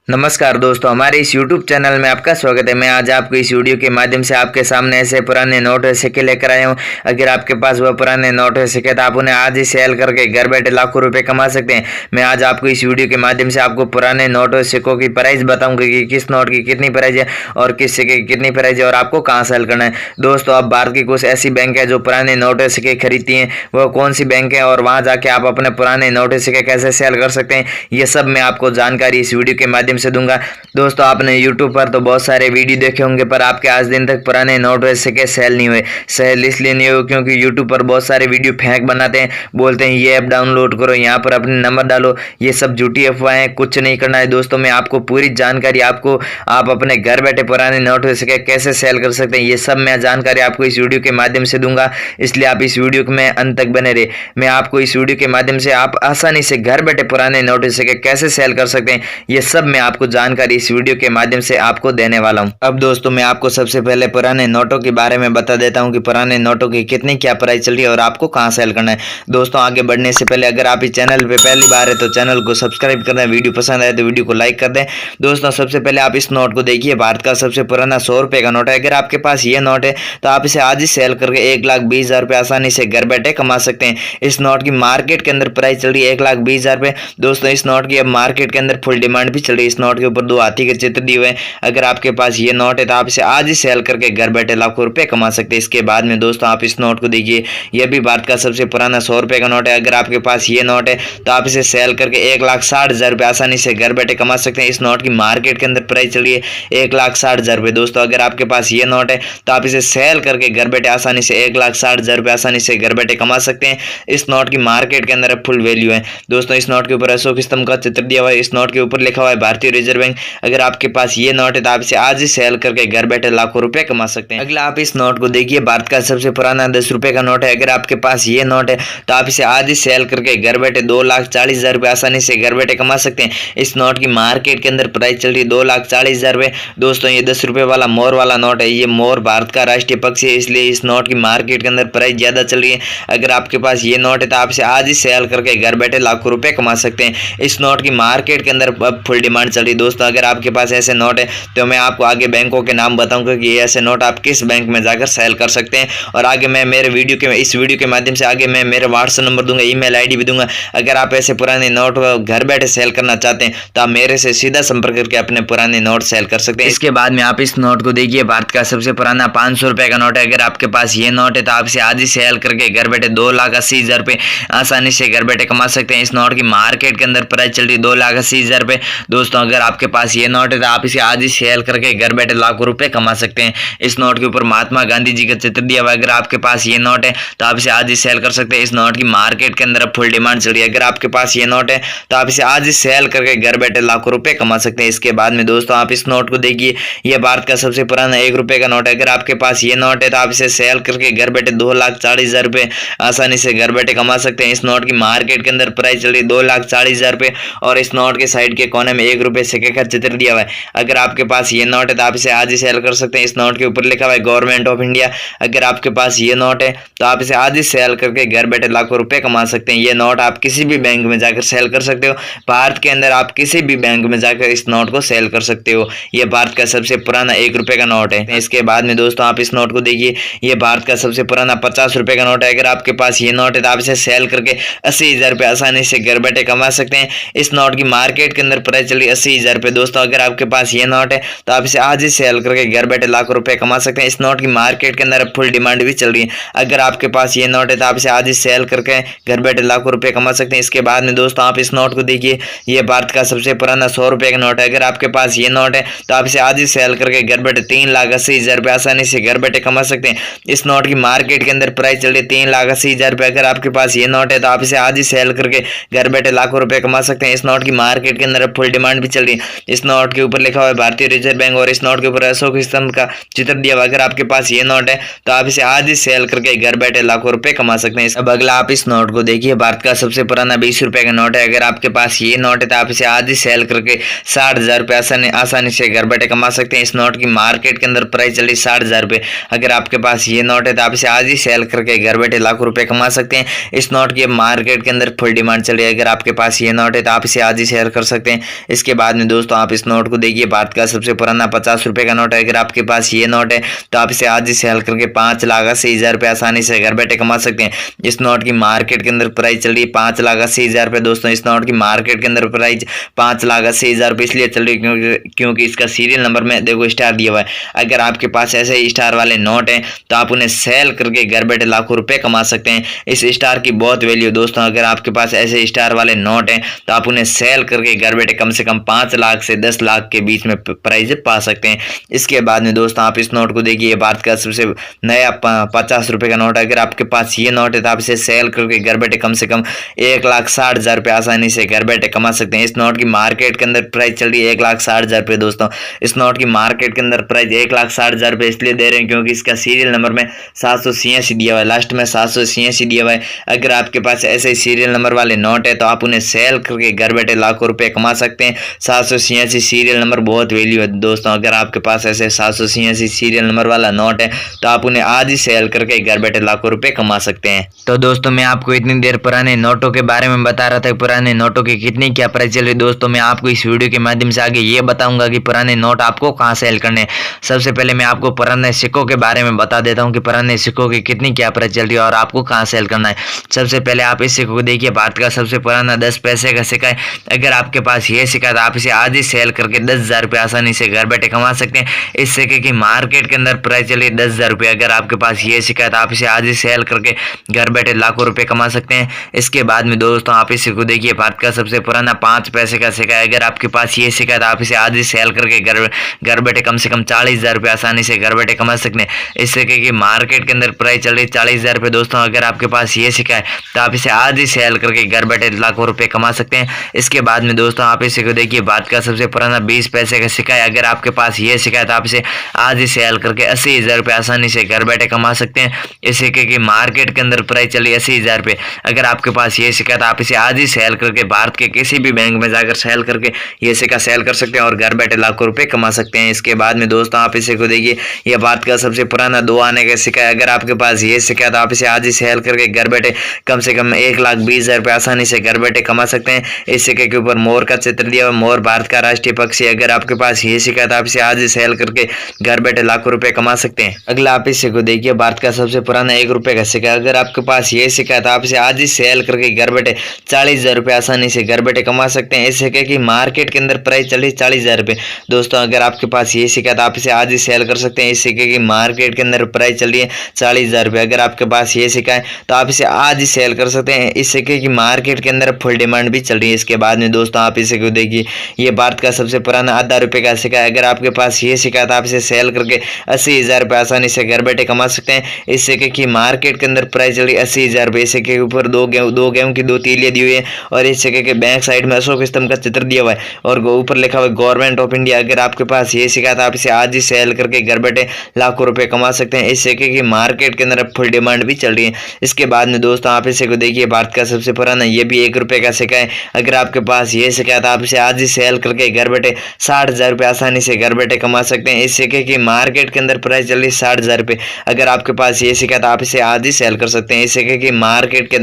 नमस्कार दोस्तों, हमारे इस YouTube चैनल में आपका स्वागत है। मैं आज आपको इस वीडियो के माध्यम से आपके सामने ऐसे पुराने नोट और सिक्के लेकर आया हूं। अगर आपके पास वह पुराने नोट और सिक्के तो आप उन्हें आज ही सेल करके घर बैठे लाखों रुपए कमा सकते हैं। मैं आज आपको इस वीडियो के माध्यम से आपको पुराने नोट और सिक्कों की प्राइस बताऊंगा कि किस नोट की कितनी प्राइस है और किस सिक्के की कितनी प्राइस है और आपको कहाँ सेल करना है। दोस्तों, अब भारत की कुछ ऐसी बैंक है जो पुराने नोट और सिक्के खरीदती हैं। वह कौन सी बैंक है और वहाँ जाके आप अपने पुराने नोट और सिक्के कैसे सेल कर सकते हैं, ये सब मैं आपको जानकारी इस वीडियो के माध्यम से दूंगा। दोस्तों, आपने YouTube पर तो बहुत सारे वीडियो देखे होंगे, पर आपके आज दिन तक पुराने नोट और सिक्के सेल नहीं हुए। सेल इसलिए नहीं हुए क्योंकि YouTube पर बहुत सारे वीडियो फेंक बनाते हैं, बोलते हैं ये ऐप डाउनलोड करो, यहाँ पर अपने नंबर डालो। ये सब झूठी अफवाहें, कुछ नहीं करना है। दोस्तों, मैं आपको पूरी जानकारी आप अपने घर बैठे पुराने नोट और सिक्के कैसे सेल कर सकते हैं, ये सब मैं जानकारी आपको इस वीडियो के माध्यम से दूंगा। इसलिए आप इस वीडियो में अंत तक बने रहे। मैं आपको इस वीडियो के माध्यम से आप आसानी से घर बैठे पुराने नोट और सिक्के कैसे सेल कर सकते हैं, ये सब मैं आपको जानकारी इस वीडियो के माध्यम से आपको देने वाला हूं। अब दोस्तों, मैं आपको सबसे पहले पुराने नोटों के बारे में बता देता हूं कि पुराने नोटों की कितनी क्या प्राइस चल रही है और आपको कहां सेल करना है। दोस्तों, आगे बढ़ने से पहले अगर आप इस चैनल पे पहली बार है तो चैनल को सब्सक्राइब कर दें, वीडियो पसंद आए तो वीडियो को लाइक कर दें। दोस्तों, सबसे पहले आप इस नोट को देखिए। भारत का सबसे पुराना 100 रुपए का नोट है। अगर आपके पास ये नोट है तो आप इसे आज ही सेल करके 1,20,000 रुपए आसानी से घर बैठे कमा सकते हैं। इस नोट की मार्केट के अंदर प्राइस चल रही है 1,20,000 रुपए। दोस्तों, इस नोट की अब मार्केट के अंदर फुल डिमांड भी चल रही है। इस नोट के ऊपर 2 हाथी के चित्र दिए हुए हैं। अगर आपके पास ये नोट है तो आप इसे आज ही सेल करके घर बैठे लाखों रुपए कमा सकते हैं। इसके बाद में दोस्तों, आप इस नोट को देखिए। यह भी भारत का सबसे पुराना 100 रुपए का नोट है। अगर आपके पास ये नोट है तो आप इसे सेल करके 1,60,000 रुपए आसानी से घर बैठे कमा सकते हैं। इस नोट की मार्केट के अंदर प्राइस चल रही है 1,60,000 रुपए। दोस्तों, अगर आपके पास ये नोट है तो आप इसे सेल करके घर बैठे आसानी से 1,60,000 रुपए आसानी से घर बैठे कमा सकते हैं। इस नोट की मार्केट के अंदर फुल वैल्यू है। दोस्तों, इस नोट के ऊपर अशोक स्तंभ का चित्र दिया हुआ है। इस नोट के ऊपर लिखा हुआ है भारतीय रिजर्व बैंक। अगर आपके पास ये नोट है तो आप इसे आज ही सेल करके घर बैठे लाखों रुपए कमा सकते हैं। अगला आप इस नोट को देखिए। भारत का सबसे पुराना 10 रुपए का नोट है। अगर आपके पास ये नोट है तो आप इसे आज ही सेल करके घर बैठे 2,40,000 रुपए आसानी से घर बैठे कमा सकते हैं। इस नोट की मार्केट के अंदर प्राइस चल रही है 2,40,000 रुपए। दोस्तों, ये 10 रुपए वाला मोर वाला नोट है। ये मोर भारत का राष्ट्रीय पक्षी है, इसलिए इस नोट की मार्केट के अंदर प्राइस ज्यादा चल रही है। अगर आपके पास ये नोट है तो आप इसे आज ही सेल करके घर बैठे लाखों रुपए कमा सकते हैं। इस नोट की मार्केट के अंदर फुल डिमांड चल रही है। दोस्तों, अगर आपके पास ऐसे नोट है तो मैं आपको आगे बैंकों के नाम बताऊंगा कि ऐसे नोट आप किस बैंक में जाकर सेल कर सकते हैं। और आगे मैं इस वीडियो के माध्यम से आगे मैं मेरा व्हाट्सएप नंबर दूंगा, ईमेल आईडी भी दूंगा। अगर आप ऐसे पुराने नोट घर बैठे सेल करना चाहते हैं तो आप मेरे से सीधा संपर्क करके अपने पुराने नोट सेल कर सकते हैं। इसके बाद में आप इस नोट को देखिए। भारत का सबसे पुराना 500 रुपए का नोट है। अगर आपके पास ये नोट है तो आप इसे आज ही सेल करके घर बैठे 2,80,000 रुपए आसानी से घर बैठे कमा सकते हैं। इस नोट की मार्केट के अंदर प्राइस चल रही है 2,80,000 रुपए। दोस्तों, अगर आपके पास ये नोट है तो आप इसे आज ही सेल करके घर बैठे लाखों रुपए कमा सकते हैं। इस नोट के ऊपर महात्मा गांधी जी का चित्र दिया हुआ है। अगर आपके पास ये नोट है तो आप इसे आज ही सेल कर सकते हैं। इस नोट की मार्केट के अंदर फुल डिमांड चल रही है। अगर आपके पास ये नोट है तो आप इसे आज ही सेल करके घर बैठे लाखों रुपए कमा सकते हैं। इसके बाद में दोस्तों, आप इस नोट को देखिए। यह भारत का सबसे पुराना 1 रुपए का नोट है। अगर आपके पास ये नोट है तो आप इसे सेल करके घर बैठे 2,40,000 रुपए आसानी से घर बैठे कमा सकते हैं। इस नोट की मार्केट के अंदर प्राइस चल रही है 2,40,000 रुपए और इस नोट के साइड के कोने में 1 रुपए सिक्के का चित्र दिया हुआ है। अगर आपके पास ये नोट है तो आप इसे आज ही सेल कर सकते हैं। इस नोट के ऊपर लिखा हुआ है गवर्नमेंट ऑफ इंडिया। अगर आपके पास ये नोट है तो आप इसे आज ही सेल करके घर बैठे लाखों रुपए कमा सकते हैं। ये नोट आप किसी भी बैंक में जाकर सेल कर सकते हो। भारत के अंदर आप किसी भी बैंक में जाकर इस नोट को सेल कर सकते हो। ये भारत का सबसे पुराना 1 रुपए का नोट है। इसके बाद में दोस्तों, आप इस नोट को देखिए। ये भारत का सबसे पुराना 50 रुपए का नोट है। अगर आपके पास ये नोट है तो आप इसे सेल करके 80,000 रुपए आसानी से घर बैठे कमा सकते हैं। इस नोट की मार्केट के अंदर प्राइस चली 80,000 रुपए। दोस्तों, अगर आपके पास ये नोट है तो आप इसे आज ही सेल करके घर बैठे लाखों रुपए कमा सकते हैं। इस नोट की मार्केट के अंदर फुल डिमांड भी चल रही है। अगर आपके पास ये नोट है तो आप इसे आज ही सेल करके घर बैठे लाखों रुपए कमा सकते हैं। इसके बाद में दोस्तों, आप इस नोट को देखिए। ये भारत का सबसे पुराना 100 रुपए का नोट है। अगर आपके पास ये नोट है तो आप इसे आज ही सेल करके घर बैठे 3,80,000 रुपए आसानी से घर बैठे कमा सकते हैं। इस नोट की मार्केट के अंदर प्राइस चल रही है 3,80,000 रुपए। अगर आपके पास ये नोट है तो आप इसे आज ही सेल करके घर बैठे लाखों रुपए कमा सकते हैं। इस नोट की मार्केट के अंदर फुल डिमांड भी चल रही है। इस नोट के ऊपर लिखा हुआ है भारतीय रिजर्व बैंक और इस नोट के ऊपर अशोक स्तंभ का चित्र दिया हुआ। अगर आपके पास ये नोट है तो आप इसे आज ही सेल करके घर बैठे लाखों रुपए कमा सकते हैं। अब अगला आप इस नोट को देखिए। भारत का सबसे पुराना 20 रुपए का नोट है। अगर आपके पास ये नोट है तो आप इसे आज ही सेल करके 60,000 रुपए आसानी से घर बैठे कमा सकते हैं। इस नोट की मार्केट के अंदर प्राइस चल रही 60,000 रुपए। अगर आपके पास ये नोट है तो आप इसे आज ही सेल करके घर बैठे लाखों रुपए कमा सकते हैं। इस नोट की मार्केट के अंदर फुल डिमांड चल रही है। अगर आपके पास ये नोट है तो आप इसे आज ही सेल कर सकते हैं। इसके इसके बाद में दोस्तों आप इस नोट को देखिए, भारत का सबसे पुराना 50 रुपए का नोट है। अगर आपके पास ये नोट है तो आप इसे आज ही सेल करके 5,80,000 रुपये आसानी से घर बैठे कमा सकते हैं। इस नोट की मार्केट के अंदर प्राइस चल रही है 5,80,000 रुपये। दोस्तों इस नोट की मार्केट के अंदर प्राइस 5,80,000 रुपये इसलिए चल रही है क्योंकि इसका सीरियल नंबर में देखो स्टार दिया हुआ है। अगर आपके पास ऐसे ही स्टार वाले नोट हैं तो आप उन्हें सेल करके घर बैठे लाखों रुपए कमा सकते हैं। इस स्टार की बहुत वैल्यू दोस्तों। अगर आपके पास ऐसे स्टार वाले नोट हैं तो आप उन्हें सेल करके घर बैठे कम से कम 5 लाख से 10 लाख के बीच में प्राइस पा सकते हैं। इसके बाद में दोस्तों आप इस नोट को देखिए, भारत का सबसे नया 50 रुपए का नोट है। अगर आपके पास ये नोट है तो आप इसे सेल करके घर बैठे कम से कम 1,60,000 रुपये आसानी से घर बैठे कमा सकते हैं। इस नोट की मार्केट के अंदर प्राइस चल रही है 1,60,000 रुपये। दोस्तों इस नोट की मार्केट के अंदर प्राइस 1,60,000 रुपये इसलिए दे रहे हैं क्योंकि इसका सीरियल नंबर में 786 दिया हुआ है, लास्ट में 786 दिया हुआ है। अगर आपके पास ऐसे सीरियल नंबर वाले नोट है तो आप उन्हें सेल करके घर बैठे लाखों रुपए कमा सकते हैं। 786 सीरियल नंबर बहुत वैल्यू है दोस्तों। अगर आपके पास ऐसे 786 सीरियल नंबर वाला नोट है तो आप उन्हें आज ही सेल करके घर बैठे लाखों रुपए कमा सकते हैं। तो दोस्तों मैं आपको इतनी देर पुराने नोटों के बारे में बता रहा था, पुराने नोटों की कितनी क्या प्राइस चल रही। दोस्तों मैं आपको इस वीडियो के माध्यम से आगे ये बताऊंगा कि पुराने नोट आपको कहाँ सेल करने। सबसे पहले मैं आपको पुराने सिक्कों के बारे में बता देता हूँ कि पुराने सिक्कों की कितनी क्या प्राइस चल रही है और आपको कहाँ सेल करना है। सबसे पहले आप इस सिक्के को देखिए, भारत का सबसे पुराना 10 पैसे का सिक्का है। अगर आपके पास ये सिक्का है तो आप इसे आज ही सेल करके 10,000 रुपये आसानी से घर बैठे कमा सकते हैं। इस सिक्के की मार्केट के अंदर प्राइस चली 10,000 रुपये। अगर आपके पास ये सिक्का है तो आप इसे आज ही सेल करके घर बैठे लाखों रुपए कमा सकते हैं। इसके बाद में दोस्तों आप इस सिक्के को देखिए, भारत का सबसे पुराना 5 पैसे का सिक्का है। अगर आपके पास ये सिक्का है तो आप इसे आज ही सेल करके घर बैठे कम से कम 40,000 रुपये आसानी से घर बैठे कमा सकते हैं। इस सिक्के की मार्केट के अंदर प्राइस चल रही 40,000 रुपये। दोस्तों अगर आपके पास ये सिक्का है तो आप इसे आज ही सेल करके घर बैठे लाखों रुपए कमा सकते हैं। इसके बाद में दोस्तों आप इस सिक्के को देखिए, भारत का सबसे पुराना 20 पैसे का सिक्का है। अगर आपके पास ये सिक्का है तो आप इसे आज ही सेल करके 80,000 रुपये आसानी से घर बैठे कमा सकते हैं। इस सिक्के की मार्केट के अंदर प्राइस चली 80,000 रुपये। अगर आपके पास ये सिक्का है तो आप इसे आज ही सेल करके भारत के किसी भी बैंक में जाकर सेल करके ये सिक्का सेल कर सकते हैं और घर बैठे लाखों रुपए कमा सकते हैं। इसके बाद में दोस्तों आप इसे को देखिए, यह भारत का सबसे पुराना 2 आने का सिक्का है। अगर आपके पास ये सिक्का है तो आप इसे आज ही सेल करके घर बैठे कम से कम 1,20,000 रुपये आसानी से घर बैठे कमा सकते हैं। इस सिक्के के ऊपर मोर का चित्र दिया हुआ, मोर भारत का राष्ट्रीय पक्षी। अगर आपके पास ये सिक्का है तो आप इसे आज ही सेल करके घर बैठे लाखों रुपए कमा सकते हैं। अगला आप इस सिक्के को देखिए, भारत का सबसे पुराना 1 रुपए का सिक्का। अगर आपके पास ये सिक्का है तो आप इसे आज ही सेल करके घर बैठे 40,000 रुपये आसानी से घर बैठे कमा सकते हैं। इस सिक्के की मार्केट के अंदर प्राइस चली 40,000 रुपये। दोस्तों अगर आपके पास ये सिक्का है तो आप इसे आज ही सेल कर सकते हैं। इस सिक्के की मार्केट के अंदर प्राइस चल रही है 40,000 रुपये। अगर आपके पास ये सिक्का है तो आप इसे आज ही सेल कर सकते हैं। इस सिक्के की मार्केट के अंदर फुल डिमांड भी चल रही है। इसके बाद में दोस्तों आप इसे को देखिए, ये भारत का सबसे पुराना आधा रुपये का सिक्का है। अगर आपके पास ये सिक्का है तो आप इसे सेल करके 80,000 रुपये आसानी से घर बैठे कमा सकते हैं। इस सिक्के की मार्केट के अंदर प्राइस चल रही है 80,000 रुपये। इस सिक्के के ऊपर दो गेहूं की 2 तीलियां दी हुई है और इस सिक्के के बैक साइड में अशोक स्तंभ का चित्र दिया हुआ है और ऊपर लिखा हुआ है गवर्नमेंट ऑफ इंडिया। अगर आपके पास ये सिक्का है तो आप इसे आज ही सेल करके घर बैठे लाखों रुपए कमा सकते हैं। इस सिक्के की मार्केट के अंदर फुल डिमांड भी चल रही है। इसके बाद में दोस्तों आप इसे को देखिए, भारत का सबसे पुराना ये भी 1 रुपये का सिक्का है। अगर आपके पास ये सिक्का है तो आप इसे आज ही सेल करके घर बैठे 60,000 रुपये आसानी से घर बैठे कमा सकते हैं। इस सिक्के की मार्केट के अंदर प्राइस चल रही 60,000 रुपये। अगर आपके पास ये सिक्का है तो आप इसे आज ही सेल कर सकते हैं। इस सिक्के की मार्केट के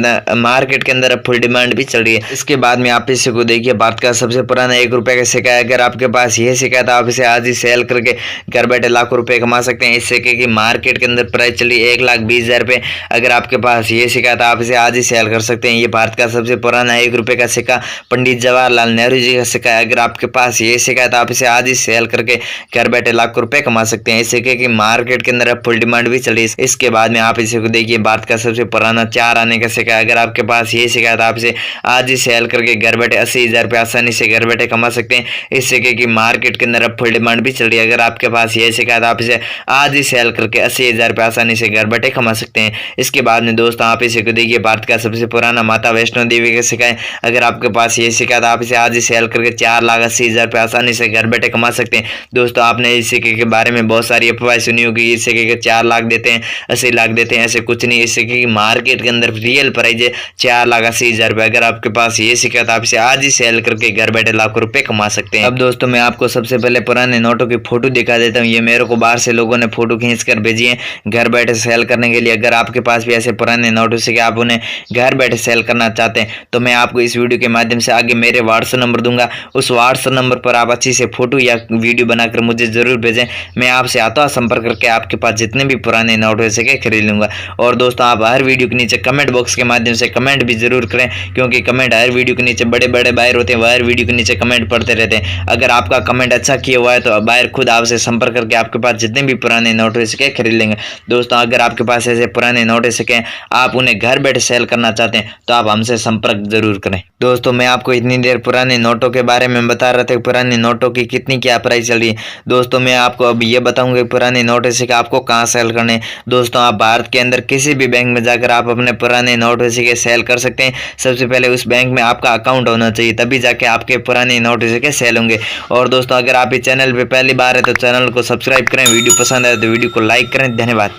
अंदर फुल डिमांड भी चल रही है। इसके बाद में आप इसे को देखिए, भारत का सबसे पुराना 1 रुपये का सिक्का है। अगर आपके पास ये सिक्का है तो आप इसे आज ही सेल करके घर बैठे लाखों रुपए कमा सकते हैं। इस सिक्के की मार्केट के अंदर प्राइस चली 1,20,000 रुपये। अगर आपके पास ये सिक्का है तो आप इसे आज ही सेल कर सकते हैं। ये भारत का सबसे पुराना 1 रुपये का सिक्का पंडित जवाहरलाल नेहरू जी का सिक्का है। अगर आपके पास ये सिक्का है तो आप इसे आज ही सेल करके घर बैठे लाखों रुपए कमा सकते हैं। इस सिक्के की मार्केट के अंदर फुल डिमांड भी चली। इसके बाद में आप इसे को देखिए, भारत का सबसे पुराना 4 आने का सिक्का है। अगर आपके पास ये सिक्का है तो आप इसे आज ही सेल करके घर बैठे 80,000 रुपये आसानी से घर बैठे कमा सकते हैं। इस सिक्के की मार्केट के अंदर फुल डिमांड भी चल रही है। अगर आपके पास ये सिक्का है तो आप इसे आज ही सेल करके 80,000 रुपये आसानी से घर बैठे कमा सकते हैं। इसके बाद में दोस्तों आप इसे को देखिए, भारत का सबसे पुराना माता वैष्णो देवी का सिक्का है। अगर आपके पास ये सिक्का है तो आप इसे आज ही सेल करके 4,80,000 रुपये आसानी से घर बैठे कमा सकते हैं। दोस्तों आपने इस सिक्के के बारे में बहुत सारी अफवाहें सुनी होगी, इस सिक्के के 4 लाख देते हैं, 80 लाख देते हैं। ऐसे कुछ नहीं, इस सिक्के की मार्केट के अंदर रियल प्राइस है 4,80,000 रुपये। अगर आपके पास ये सिक्का है तो आप इसे आज ही सेल करके घर बैठे लाखों रुपए कमा सकते हैं। अब दोस्तों मैं आपको सबसे पहले पुराने नोटों की फोटो दिखा देता हूँ। ये मेरे को बाहर से लोगों ने फोटो खींच कर भेजी है घर बैठे सेल करने के लिए। अगर आपके पास भी ऐसे पुराने नोटों से कि आप उन्हें घर बैठे सेल करना चाहते हैं तो मैं आपको इस वीडियो के माध्यम से आगे मेरे व्हाट्सएप नंबर दूंगा, उस व्हाट्सएप नंबर पर आप अच्छी से फोटो या वीडियो बनाकर मुझे जरूर भेजें। मैं आपसे आता संपर्क करके आपके पास जितने भी पुराने नोट हो सके खरीद लूंगा। और दोस्तों आप हर वीडियो के नीचे कमेंट बॉक्स के माध्यम से कमेंट भी जरूर करें, क्योंकि कमेंट हर वीडियो के नीचे बड़े बड़े बायर होते हैं, वह हर वीडियो के नीचे कमेंट पढ़ते रहते हैं। अगर आपका कमेंट अच्छा किया हुआ है तो बायर खुद आपसे संपर्क करके आपके पास जितने भी पुराने नोट हो सके खरीद लेंगे। दोस्तों अगर आपके पास ऐसे पुराने नोट हो सके, आप उन्हें घर बैठे सेल करना चाहते हैं तो आप हमसे संपर्क जरूर करें। दोस्तों मैं आपको इतनी देर पुराने नोटों के बारे में बता रहा था, पुराने नोटों की कितनी क्या प्राइस चल रही है। दोस्तों मैं आपको अब ये बताऊंगा पुराने नोट से कि आपको कहाँ सेल करने। दोस्तों आप भारत के अंदर किसी भी बैंक में जाकर आप अपने पुराने नोट के सेल कर सकते हैं। सबसे पहले उस बैंक में आपका अकाउंट होना चाहिए, तभी जाके आपके पुराने नोट के सेल होंगे। और दोस्तों अगर आप इस चैनल पे पहली बार है तो चैनल को सब्सक्राइब करें, वीडियो पसंद आए तो वीडियो को लाइक करें। धन्यवाद।